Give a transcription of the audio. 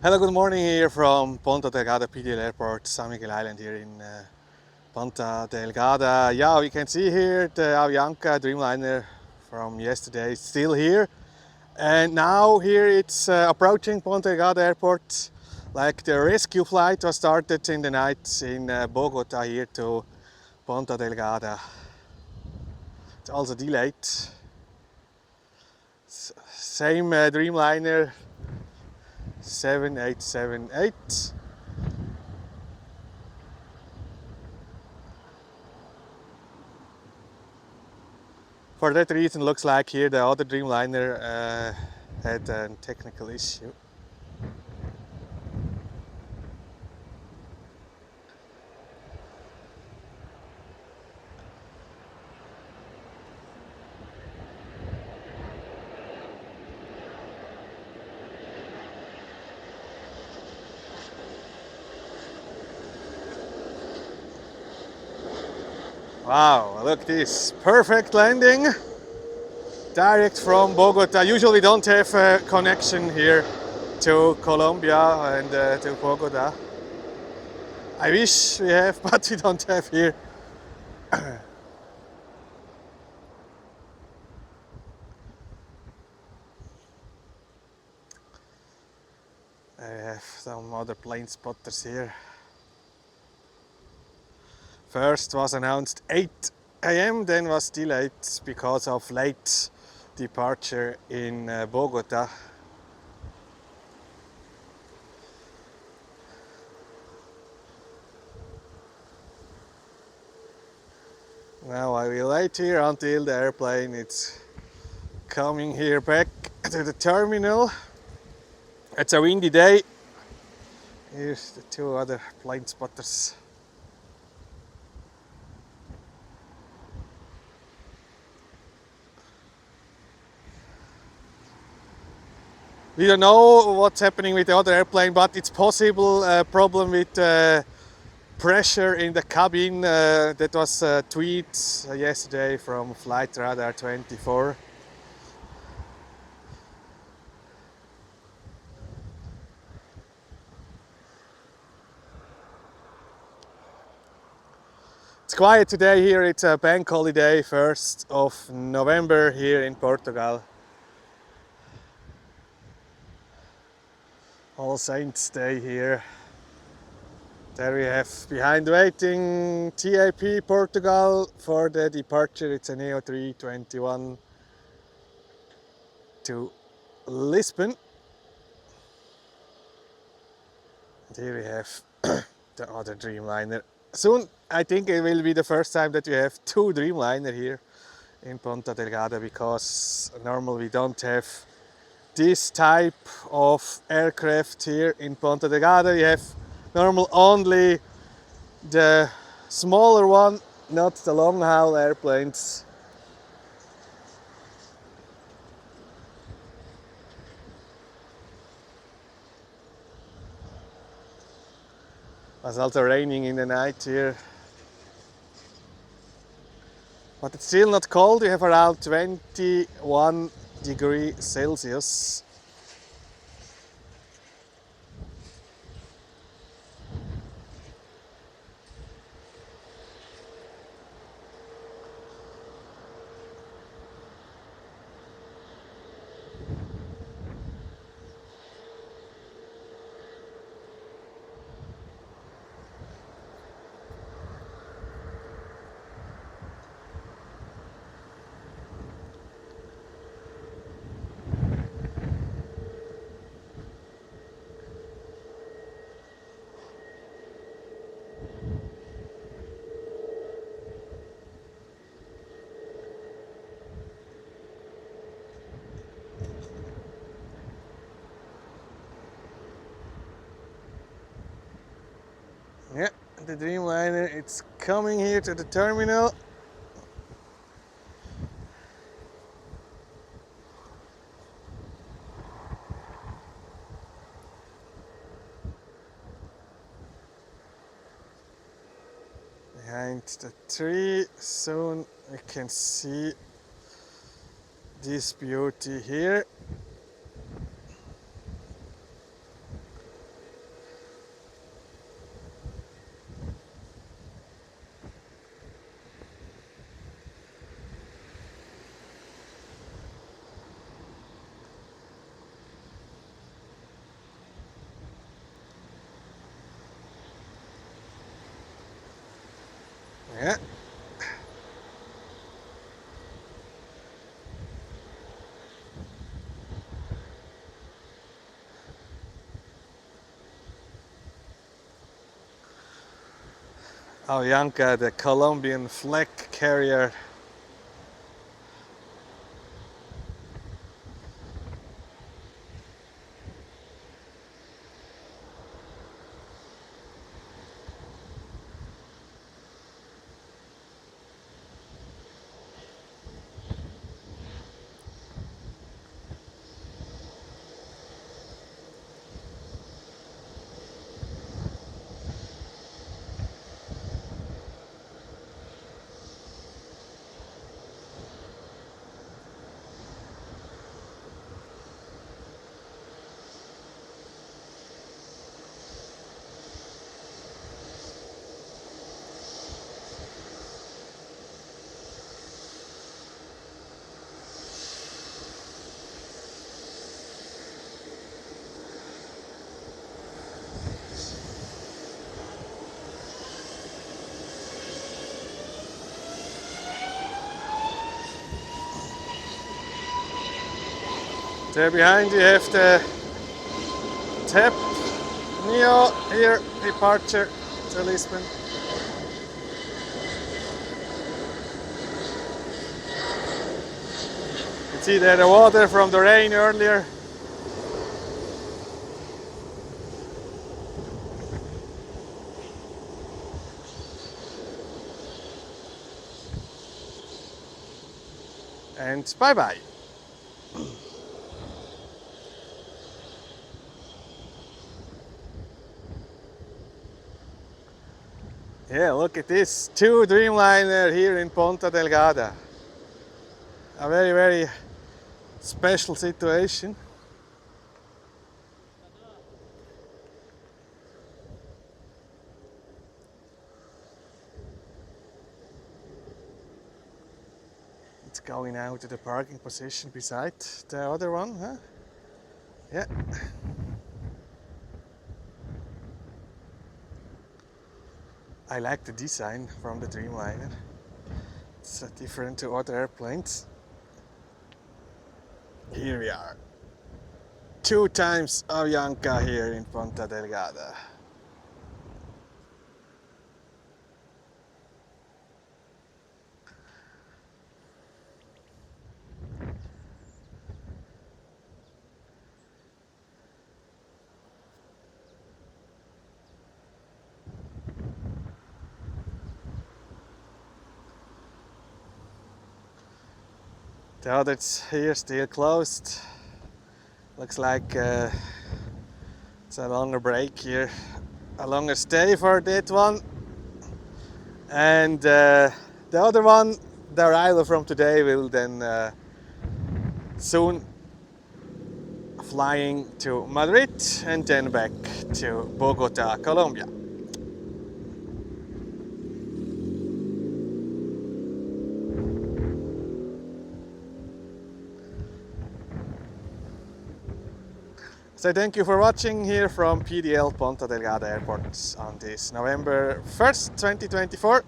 Hello, good morning here from Ponta Delgada PDL Airport, San Miguel Island here in Ponta Delgada. Yeah, we can see here the Avianca Dreamliner from yesterday is still here. And now here it's approaching Ponta Delgada Airport. Like the rescue flight was started in the night in Bogota here to Ponta Delgada. It's also delayed. Same Dreamliner 7878. For that reason, looks like here the other Dreamliner had a technical issue. Wow, look this perfect landing, direct from Bogota. Usually we don't have a connection here to Colombia and to Bogota. I wish we have, but we don't have here. I have some other plane spotters here. First was announced 8 a.m., then was delayed because of late departure in Bogota. Now I will wait here until the airplane is coming here back to the terminal. It's a windy day. Here's the two other plane spotters. We don't know what's happening with the other airplane, but it's possible a problem with pressure in the cabin. That was a tweet yesterday from Flight Radar 24. It's quiet today here. It's a bank holiday, 1st of November here in Portugal. All Saints Day here. There we have behind waiting TAP Portugal for the departure. It's a Neo 321 to Lisbon. And here we have the other Dreamliner. Soon I think it will be the first time that we have two Dreamliner here in Ponta Delgada, because normally we don't have this type of aircraft here in Ponta Delgada. We have normal only the smaller one, not the long haul airplanes. It was also raining in the night here. But it's still not cold. We have around 21 degrees Celsius. Yeah, the Dreamliner, it's coming here to the terminal. Behind the tree, soon we can see this beauty here. Yeah. Avianca, the Colombian flag carrier. There behind you have the TAP Neo here, departure to Lisbon. You can see there the water from the rain earlier. And bye bye. Yeah, look at this, 2 Dreamliner here in Ponta Delgada. A very, very special situation. It's going now to the parking position beside the other one, huh? Yeah. I like the design from the Dreamliner. It's different to other airplanes. Here we are. 2 times Avianca here in Ponta Delgada. The others here still closed. Looks like it's a longer break here, a longer stay for that one. And the other one, the arrival from today will then soon flying to Madrid and then back to Bogota, Colombia. So thank you for watching here from PDL Ponta Delgada Airport on this November 1st, 2024.